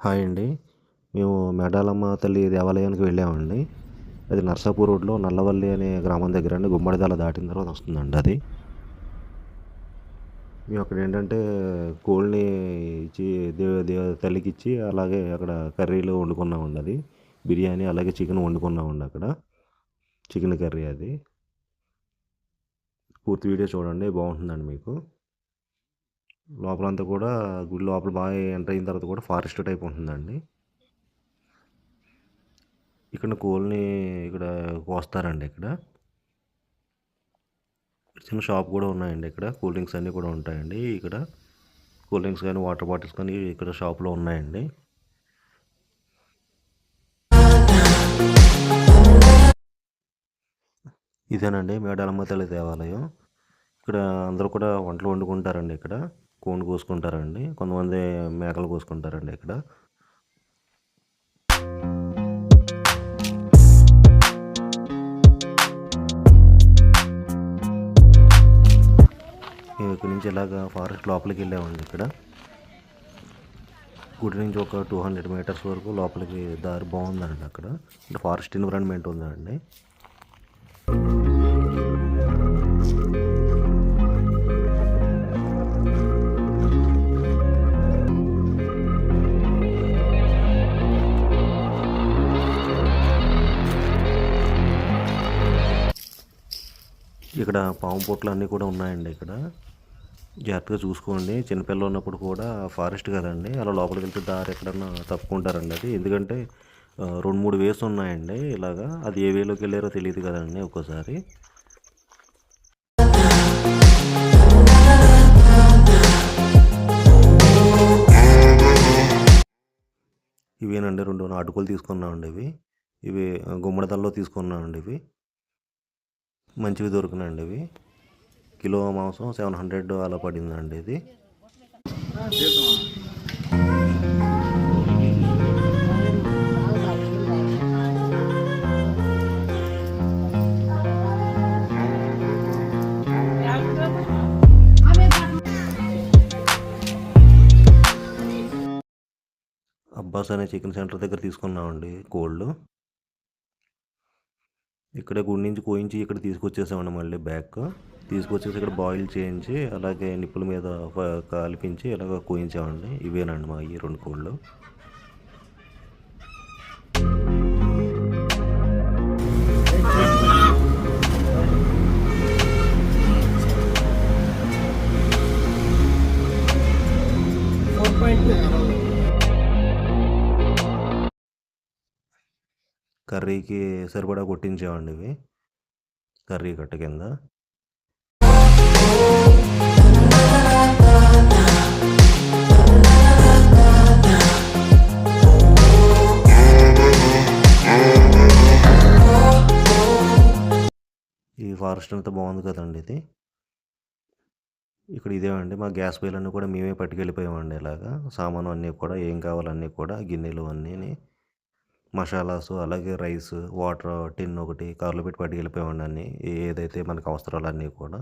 Hi అండి. మేము మేడాలమ్మ తల్లి దేవాలయానికి వెళ్ళామండి. అది నర్సాపూర్ రోడ్‌లో నల్లవల్లి అనే గ్రామం దగ్గరండి. గుమ్మడిదల దాటిన తర్వాత వస్తుందండి అది. మేము అక్కడేంటంటే కోడిని ఇచ్చి తల్లికిచ్చి అలాగే అక్కడ కర్రీలు వండుకున్నామండి అది. బిర్యానీ అలాగే చికెన్ వండుకున్నామండి అక్కడ. చికెన్ కర్రీ అది. పూర్తి వీడియో చూడండి బాగుంటుందండి మీకు. లోపలంతా కూడా గుడి లోపల బాగా ఎంటర్ అయిన తర్వాత కూడా ఫారెస్ట్ టైప్ ఉంటుందండి. ఇక్కడ కోళ్ళని ఇక్కడ కోస్తారండి ఇక్కడ. చిన్న షాప్ కూడా ఉన్నాయండి ఇక్కడ. కూల్ డ్రింక్స్ అన్నీ కూడా ఉంటాయండి ఇక్కడ. కూల్ డ్రింక్స్ కానీ వాటర్ బాటిల్స్ కానీ ఇక్కడ షాప్లో ఉన్నాయండి. ఇదేనండి మేడాలమ్మ తల్లి దేవాలయం. ఇక్కడ అందరూ కూడా వంటలు వండుకుంటారండి ఇక్కడ. కోడిని కోసుకుంటారండి. కొంతమంది మేకలు కోసుకుంటారండి ఇక్కడ. మేము ఇక్కడ నుంచి ఇలాగ ఫారెస్ట్ లోపలికి వెళ్ళామండి ఇక్కడ. గుడి నుంచి ఒక 200 మీటర్స్ వరకు లోపలికి దారి బాగుందండి అక్కడ. అంటే ఫారెస్ట్ ఎన్విరాన్మెంట్ ఉందండి. ఇక్కడ పాము పొట్లు అన్నీ కూడా ఉన్నాయండి ఇక్కడ. జాగ్రత్తగా చూసుకోండి. చిన్నపిల్లలు ఉన్నప్పుడు కూడా ఫారెస్ట్ కదండి, అలా లోపలికి వెళ్తే దారి ఎక్కడన్నా తప్పుకుంటారండి అది. ఎందుకంటే 2-3 వేస్ ఉన్నాయండి ఇలాగా. అది ఏ వేలోకి వెళ్ళారో తెలియదు కదండి ఒక్కోసారి. ఇవేనండి 2 నాటుకోలు తీసుకున్నామండి ఇవి. ఇవి గుమ్మడిదల్లో తీసుకున్నామండి ఇవి. మంచివి దొరికినాయండి ఇవి. కిలో మాంసం 700 అలా పడిందండి ఇది. అబ్బాస్ అనే చికెన్ సెంటర్ దగ్గర తీసుకున్నామండి కోళ్ళు. ఇక్కడే గుడి నుంచి కోయించి ఇక్కడ తీసుకొచ్చేసామండి మళ్ళీ బ్యాక్. తీసుకొచ్చేసి ఇక్కడ బాయిల్ చేయించి అలాగే నిప్పుల మీద కాల్పించి ఇలాగ కోయించామండి. ఇవేనండి మా ఈ 2 కోళ్ళు. కర్రీకి సరిపడా కొట్టించామండి ఇవి. కర్రీ కట్ట కింద. ఈ ఫారెస్ట్ అంతా బాగుంది కదండి ఇది. ఇక్కడ ఇదేమండి మా గ్యాస్ బిల్ కూడా మేమే పట్టుకెళ్ళిపోయామండి. ఇలాగా సామాను అన్నీ కూడా ఏం కావాలన్నీ కూడా గిన్నెలు అన్నీ, మసాలాసు అలాగే రైస్, వాటర్ టిన్ ఒకటి కార్లో పెట్టి పట్టుకెళ్ళిపోయామండి అన్నీ. ఏదైతే మనకు అవసరాలు అన్నీ కూడా.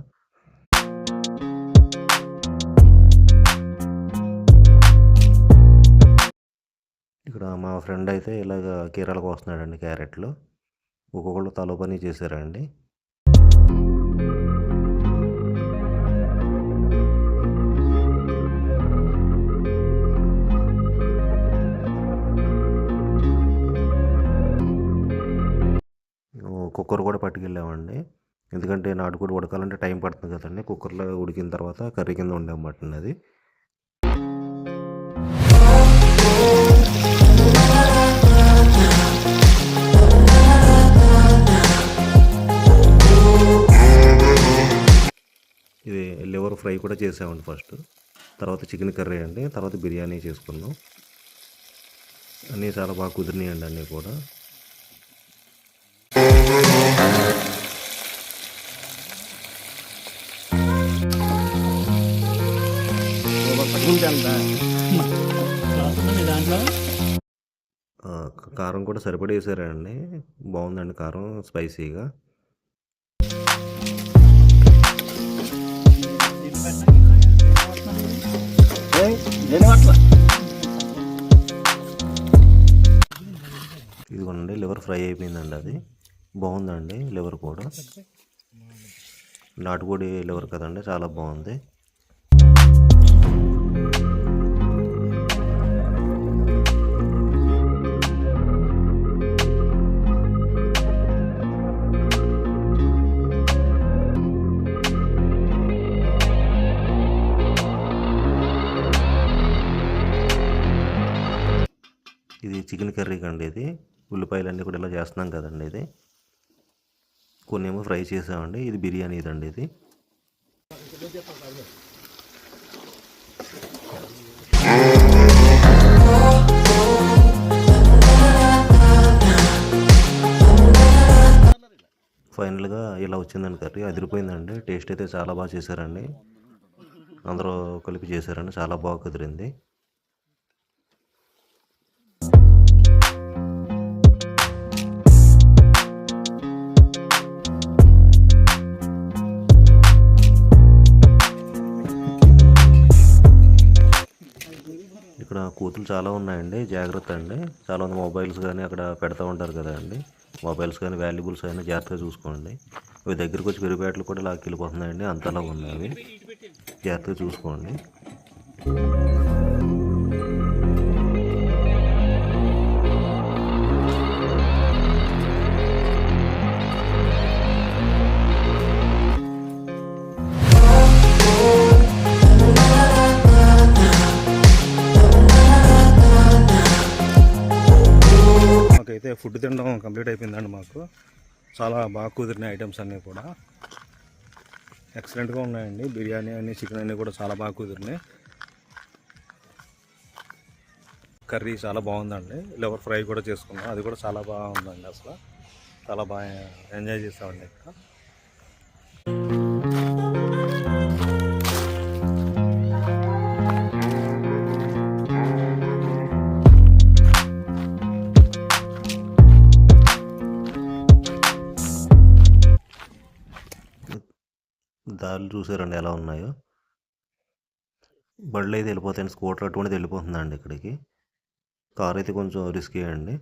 ఇక్కడ మా ఫ్రెండ్ అయితే ఇలాగ కీరాలకు వస్తున్నాడండి క్యారెట్లు. ఒక్కొక్కళ్ళు తలో పని చేశారండి. కుక్కర్ కూడా పట్టుకెళ్ళామండి. ఎందుకంటే నాటుకోడి ఉడకాలంటే టైం పడుతుంది కదండి. కుక్కర్లో ఉడికిన తర్వాత కర్రీ కింద ఉండేమటండి అది. ఇది లివర్ ఫ్రై కూడా చేసామండి ఫస్ట్. తర్వాత చికెన్ కర్రీ అండి. తర్వాత బిర్యానీ చేసుకున్నాం. అన్నీ చాలా బాగా కుదిరినాయండి అన్నీ కూడా. కారం కూడా సరిపడా వేసారండి. బాగుందండి కారం స్పైసీగా. అయిపోయిందండి అది. బాగుందండి లివర్ కూడా. నాటుకోడి లివర్ కదండి, చాలా బాగుంది. ఇది చికెన్ కర్రీకి అండి ఇది. ఉల్లిపాయలన్నీ కూడా ఇలా చేస్తున్నాం కదండి ఇది. కొన్ని ఏమో ఫ్రై చేసామండి. ఇది బిర్యానీ ఇదండి ఇది. ఫైనల్గా ఇలా వచ్చిందండి కర్రీ. అదిరిపోయిందండి. టేస్ట్ అయితే చాలా బాగా చేశారండి. అందరూ కలిపి చేశారండి, చాలా బాగా కుదిరింది. ఇక్కడ కోతులు చాలా ఉన్నాయండి, జాగ్రత్త అండి. చాలామంది మొబైల్స్ కానీ అక్కడ పెడతా ఉంటారు కదా అండి. మొబైల్స్ కానీ వాల్యుబుల్స్ అయినా జాగ్రత్తగా చూసుకోండి. అవి దగ్గరికి వచ్చి పెరిపేటలు కూడా లాక్కెళ్ళిపోతున్నాయండి, అంతలా ఉన్నాయి అవి. జాగ్రత్తగా చూసుకోండి. మాకైతే ఫుడ్ తినడం కంప్లీట్ అయిపోయిందండి. మాకు చాలా బాగా కుదిరినాయి ఐటమ్స్ అన్నీ కూడా. ఎక్సలెంట్గా ఉన్నాయండి. బిర్యానీ అన్ని, చికెన్ అన్నీ కూడా చాలా బాగా కుదిరినాయి. కర్రీ చాలా బాగుందండి. లివర్ ఫ్రై కూడా చేసుకున్నాం, అది కూడా చాలా బాగుందండి. అసలు చాలా బాగా ఎంజాయ్ చేసామండి ఇక్కడ. దారులు చూసారండి ఎలా ఉన్నాయో. బళ్ళు అయితే వెళ్ళిపోతాయండి, స్కూటర్ అటువంటిది వెళ్ళిపోతుందండి ఇక్కడికి. కార్ అయితే కొంచెం రిస్కీ అండి.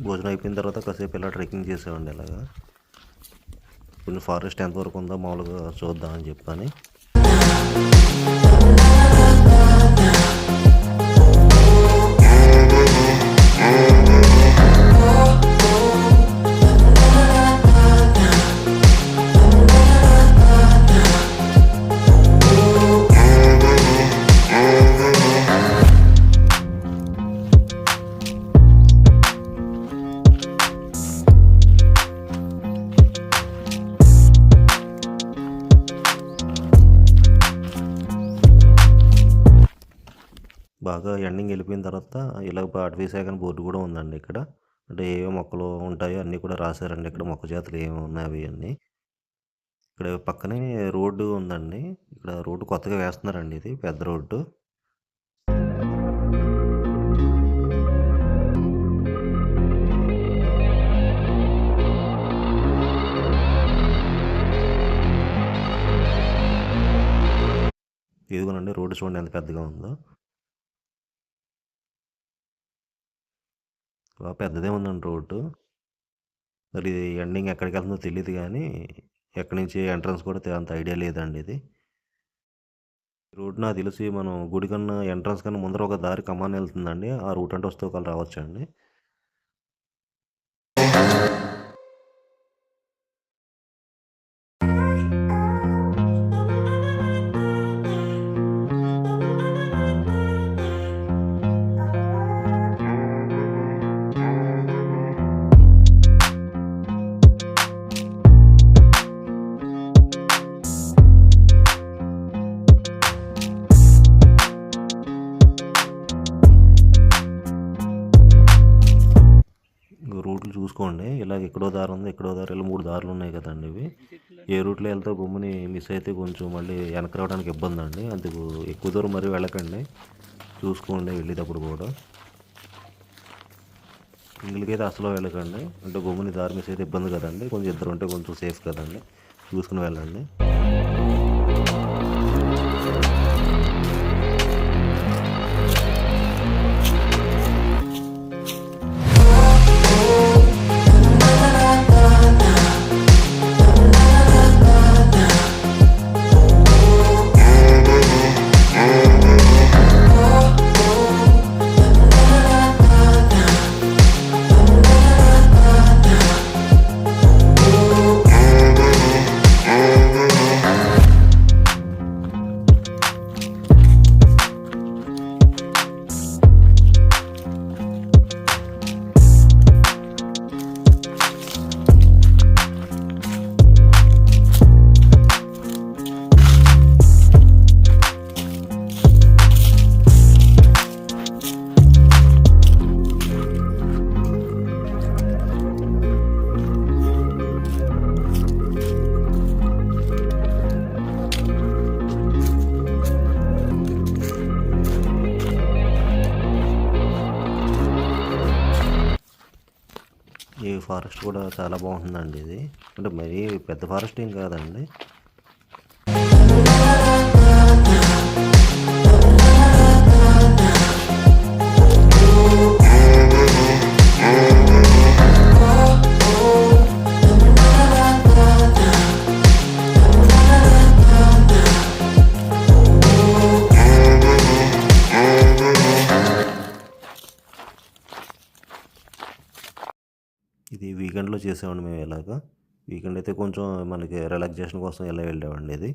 భోజనం అయిపోయిన తర్వాత కాసేపు ఇలా ట్రెక్కింగ్ చేసామండి. ఇలాగా కొంచెం ఫారెస్ట్ ఎంతవరకు ఉందో మామూలుగా చూద్దామని చెప్పని. బాగా ఎండింగ్ వెళ్ళిపోయిన తర్వాత ఇలా అటవీ శాఖ అని బోర్డు కూడా ఉందండి ఇక్కడ. అంటే ఏవే మొక్కలు ఉంటాయో అన్నీ కూడా రాశారండి ఇక్కడ. మొక్క జాతులు ఏమి ఉన్నాయి అవి అన్నీ. ఇక్కడ పక్కనే రోడ్డు ఉందండి. ఇక్కడ రోడ్డు కొత్తగా వేస్తున్నారండి, ఇది పెద్ద రోడ్డు. ఇదిగోనండి రోడ్డు చూడండి ఎంత పెద్దగా ఉందో. పెద్దదే ఉందండి రోడ్డు. మరి ఎండింగ్ ఎక్కడికి వెళ్తుందో తెలియదు కానీ ఎక్కడి నుంచి ఎంట్రన్స్ కూడా అంత ఐడియా లేదండి ఇది. రోడ్ నాకు తెలిసి మనం గుడి కన్నా ఎంట్రన్స్ కన్నా ముందర ఒక దారి కమాన్ వెళ్తుందండి. ఆ రూట్ అంటే వస్తే ఒకళ్ళు రావచ్చండి. రూట్లు చూసుకోండి. ఇలాగ ఎక్కడో దారి ఉంది, ఎక్కడో దారి, ఇలా 3 దారులు ఉన్నాయి కదండీ ఇవి. ఏ రూట్లో వెళ్తే గమ్ముని మిస్ అయితే కొంచెం మళ్ళీ వెనక్కి రావడానికి ఇబ్బందండి. అందుకు ఎక్కువ దూరం మరీ వెళ్ళకండి. చూసుకోండి వెళ్ళేటప్పుడు కూడా. సింగిల్‌గా అసలు వెళ్ళకండి. అంటే గమ్ముని దారి మిస్ అయితే ఇబ్బంది కదండీ. కొంచెం ఇద్దరు ఉంటే కొంచెం సేఫ్ కదండీ. చూసుకొని వెళ్ళండి. ఈ ఫారెస్ట్ కూడా చాలా బాగుంటుందండి ఇది. అంటే మరీ పెద్ద ఫారెస్ట్ ఏం కాదండి. ఇది వీకెండ్‌లో చేసామండి మేము ఇలాగా. వీకెండ్ అయితే కొంచెం మనకి రిలాక్సేషన్ కోసం ఇలా వెళ్ళామండి ఇది.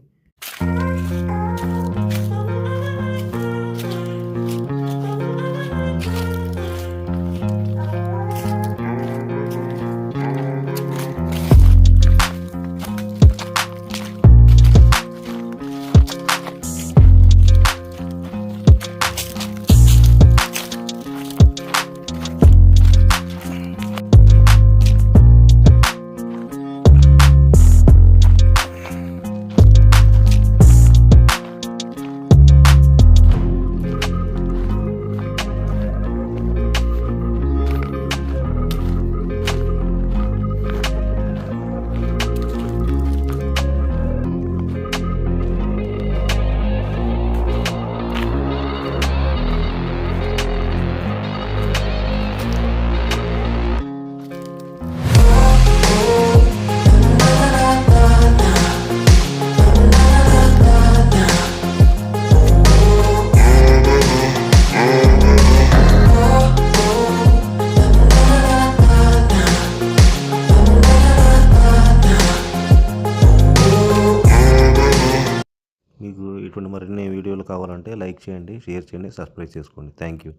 మీకు ఇటువంటి మరిన్ని వీడియోలు కావాలంటే లైక్ చేయండి, షేర్ చేయండి, సబ్స్క్రైబ్ చేసుకోండి. Thank you.